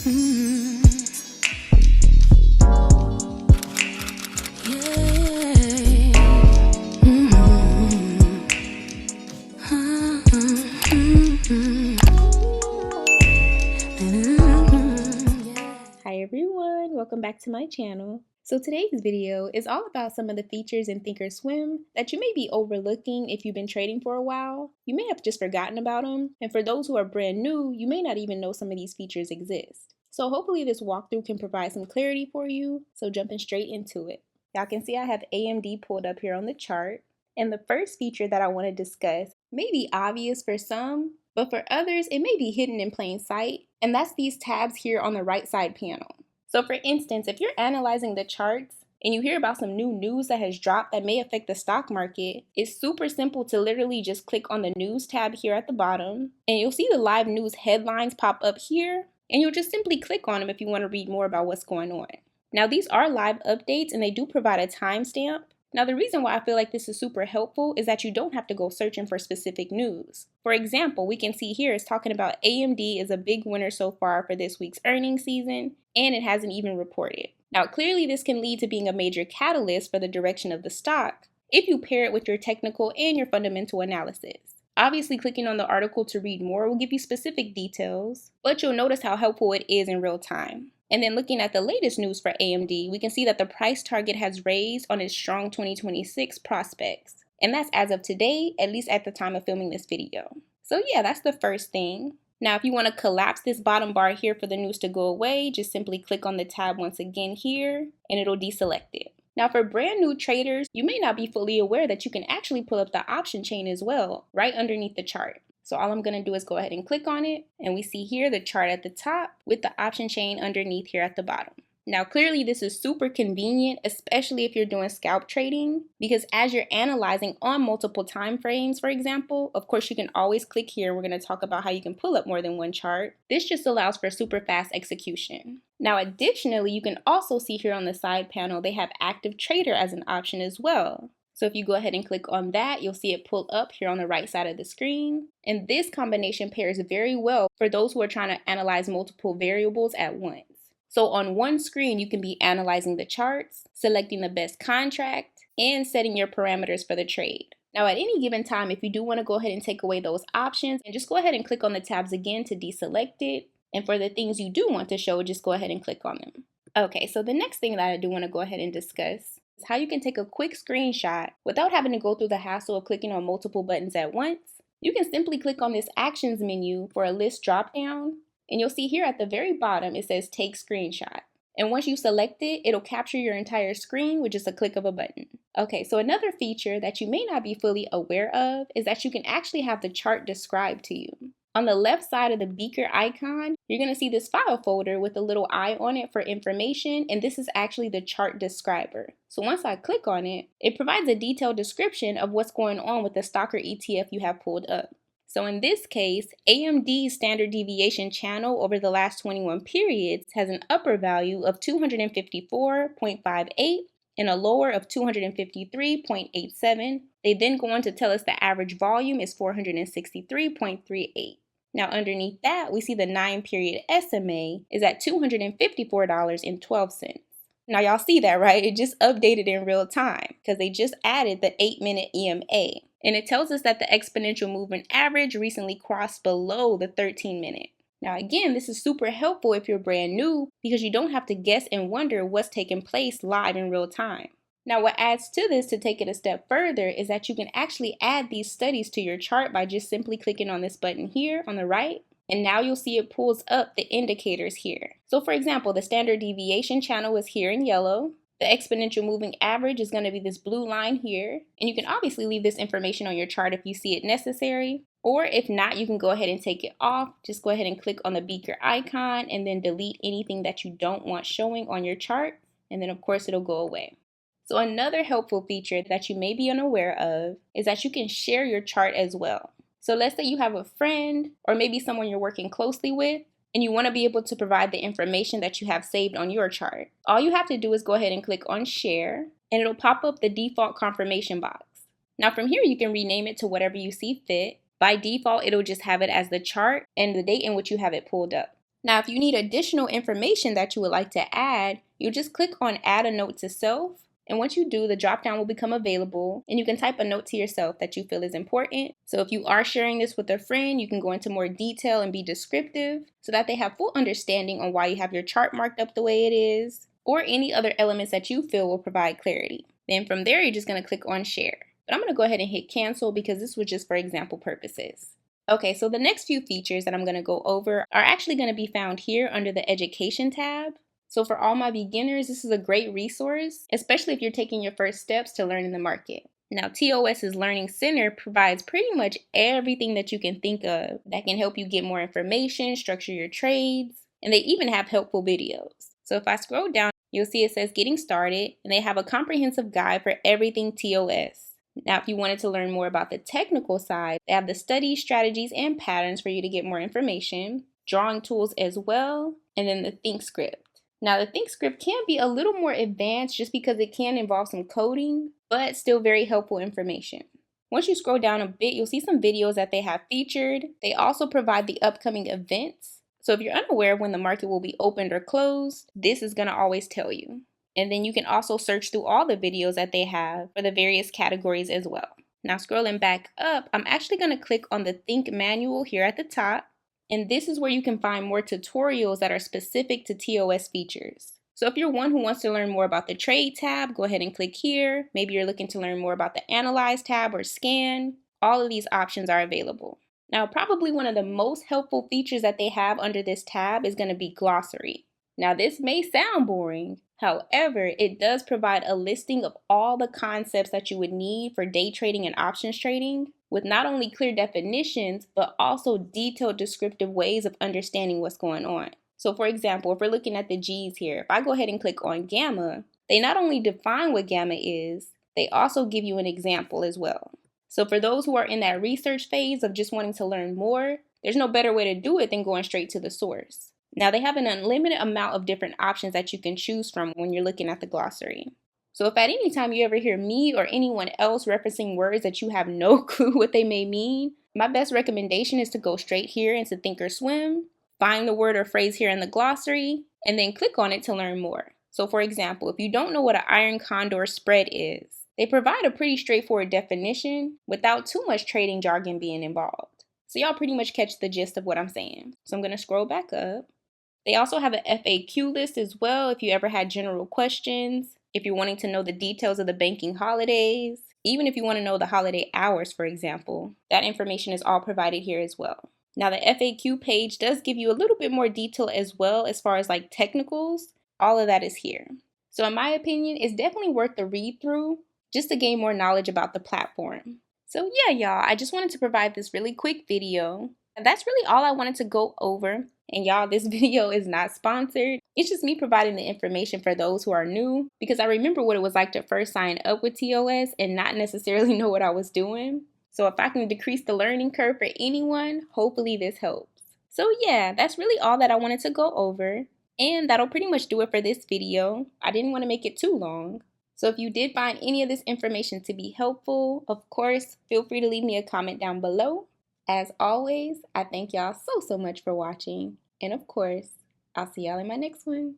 Hi everyone, welcome back to my channel. So today's video is all about some of the features in Thinkorswim that you may be overlooking if you've been trading for a while. You may have just forgotten about them, and for those who are brand new, you may not even know some of these features exist. So hopefully this walkthrough can provide some clarity for you, so jumping straight into it. Y'all can see I have AMD pulled up here on the chart, and the first feature that I want to discuss may be obvious for some, but for others it may be hidden in plain sight, and that's these tabs here on the right side panel. So for instance, if you're analyzing the charts and you hear about some new news that has dropped that may affect the stock market, it's super simple to literally just click on the news tab here at the bottom, and you'll see the live news headlines pop up here, and you'll just simply click on them if you want to read more about what's going on. Now these are live updates and they do provide a timestamp. Now the reason why I feel like this is super helpful is that you don't have to go searching for specific news. For example, we can see here it's talking about AMD is a big winner so far for this week's earnings season, and it hasn't even reported. Now clearly this can lead to being a major catalyst for the direction of the stock if you pair it with your technical and your fundamental analysis. Obviously clicking on the article to read more will give you specific details, but you'll notice how helpful it is in real time. And then looking at the latest news for AMD, we can see that the price target has raised on its strong 2026 prospects. And that's as of today, at least at the time of filming this video. So yeah, that's the first thing. Now, if you want to collapse this bottom bar here for the news to go away, just simply click on the tab once again here, and it'll deselect it. Now, for brand new traders, you may not be fully aware that you can actually pull up the option chain as well, right underneath the chart. So all I'm going to do is go ahead and click on it, and we see here the chart at the top with the option chain underneath here at the bottom. Now clearly this is super convenient, especially if you're doing scalp trading, because as you're analyzing on multiple time frames, for example, of course you can always click here. We're going to talk about how you can pull up more than one chart. This just allows for super fast execution. Now additionally, you can also see here on the side panel, they have active trader as an option as well. So if you go ahead and click on that, you'll see it pull up here on the right side of the screen. And this combination pairs very well for those who are trying to analyze multiple variables at once. So on one screen, you can be analyzing the charts, selecting the best contract, and setting your parameters for the trade. Now at any given time, if you do want to go ahead and take away those options, and just go ahead and click on the tabs again to deselect it. And for the things you do want to show, just go ahead and click on them. Okay, so the next thing that I do want to go ahead and discuss is how you can take a quick screenshot without having to go through the hassle of clicking on multiple buttons at once. You can simply click on this actions menu for a list dropdown, and you'll see here at the very bottom it says take screenshot. And once you select it, it'll capture your entire screen with just a click of a button. Okay, so another feature that you may not be fully aware of is that you can actually have the chart described to you. On the left side of the beaker icon, you're going to see this file folder with a little eye on it for information, and this is actually the chart describer. So once I click on it, it provides a detailed description of what's going on with the stock or ETF you have pulled up. So in this case, AMD's standard deviation channel over the last 21 periods has an upper value of 254.58 and a lower of 253.87. They then go on to tell us the average volume is 463.38. Now underneath that, we see the 9-period SMA is at $254.12. Now y'all see that, right? It just updated in real time because they just added the 8-minute EMA. And it tells us that the exponential moving average recently crossed below the 13-minute. Now again, this is super helpful if you're brand new because you don't have to guess and wonder what's taking place live in real time. Now what adds to this to take it a step further is that you can actually add these studies to your chart by just simply clicking on this button here on the right. And now you'll see it pulls up the indicators here. So for example, the standard deviation channel is here in yellow. The exponential moving average is going to be this blue line here. And you can obviously leave this information on your chart if you see it necessary. Or if not, you can go ahead and take it off. Just go ahead and click on the beaker icon and then delete anything that you don't want showing on your chart. And then of course it'll go away. So another helpful feature that you may be unaware of is that you can share your chart as well. So let's say you have a friend or maybe someone you're working closely with, and you want to be able to provide the information that you have saved on your chart. All you have to do is go ahead and click on share, and it'll pop up the default confirmation box. Now from here, you can rename it to whatever you see fit. By default, it'll just have it as the chart and the date in which you have it pulled up. Now, if you need additional information that you would like to add, you just click on Add a Note to Self. And once you do, the drop-down will become available and you can type a note to yourself that you feel is important. So if you are sharing this with a friend, you can go into more detail and be descriptive so that they have full understanding on why you have your chart marked up the way it is, or any other elements that you feel will provide clarity. Then from there, you're just going to click on Share. But I'm going to go ahead and hit Cancel because this was just for example purposes. Okay, so the next few features that I'm going to go over are actually going to be found here under the Education tab. So for all my beginners, this is a great resource, especially if you're taking your first steps to learning the market. Now, TOS's Learning Center provides pretty much everything that you can think of that can help you get more information, structure your trades, and they even have helpful videos. So if I scroll down, you'll see it says Getting Started, and they have a comprehensive guide for everything TOS. Now, if you wanted to learn more about the technical side, they have the studies, strategies, and patterns for you to get more information, drawing tools as well, and then the Think script. Now, the Think script can be a little more advanced just because it can involve some coding, but still very helpful information. Once you scroll down a bit, you'll see some videos that they have featured. They also provide the upcoming events. So if you're unaware of when the market will be opened or closed, this is going to always tell you. And then you can also search through all the videos that they have for the various categories as well. Now scrolling back up, I'm actually going to click on the ThinkManual here at the top. And this is where you can find more tutorials that are specific to TOS features. So if you're one who wants to learn more about the Trade tab, go ahead and click here. Maybe you're looking to learn more about the Analyze tab or Scan. All of these options are available. Now, probably one of the most helpful features that they have under this tab is going to be Glossary. Now, this may sound boring. However, it does provide a listing of all the concepts that you would need for day trading and options trading, with not only clear definitions, but also detailed descriptive ways of understanding what's going on. So for example, if we're looking at the G's here, if I go ahead and click on gamma, they not only define what gamma is, they also give you an example as well. So for those who are in that research phase of just wanting to learn more, there's no better way to do it than going straight to the source. Now they have an unlimited amount of different options that you can choose from when you're looking at the glossary. So if at any time you ever hear me or anyone else referencing words that you have no clue what they may mean, my best recommendation is to go straight here into Thinkorswim, find the word or phrase here in the glossary, and then click on it to learn more. So for example, if you don't know what an iron condor spread is, they provide a pretty straightforward definition without too much trading jargon being involved. So y'all pretty much catch the gist of what I'm saying. So I'm going to scroll back up. They also have an FAQ list as well if you ever had general questions, if you're wanting to know the details of the banking holidays, even if you want to know the holiday hours, for example. That information is all provided here as well. Now the FAQ page does give you a little bit more detail as well as far as like technicals. All of that is here. So in my opinion, it's definitely worth the read through just to gain more knowledge about the platform. So yeah, y'all, I just wanted to provide this really quick video. And that's really all I wanted to go over. And y'all, this video is not sponsored. It's just me providing the information for those who are new because I remember what it was like to first sign up with TOS and not necessarily know what I was doing. So if I can decrease the learning curve for anyone, hopefully this helps. So yeah, that's really all that I wanted to go over. And that'll pretty much do it for this video. I didn't want to make it too long. So if you did find any of this information to be helpful, of course, feel free to leave me a comment down below. As always, I thank y'all so much for watching. And of course, I'll see y'all in my next one.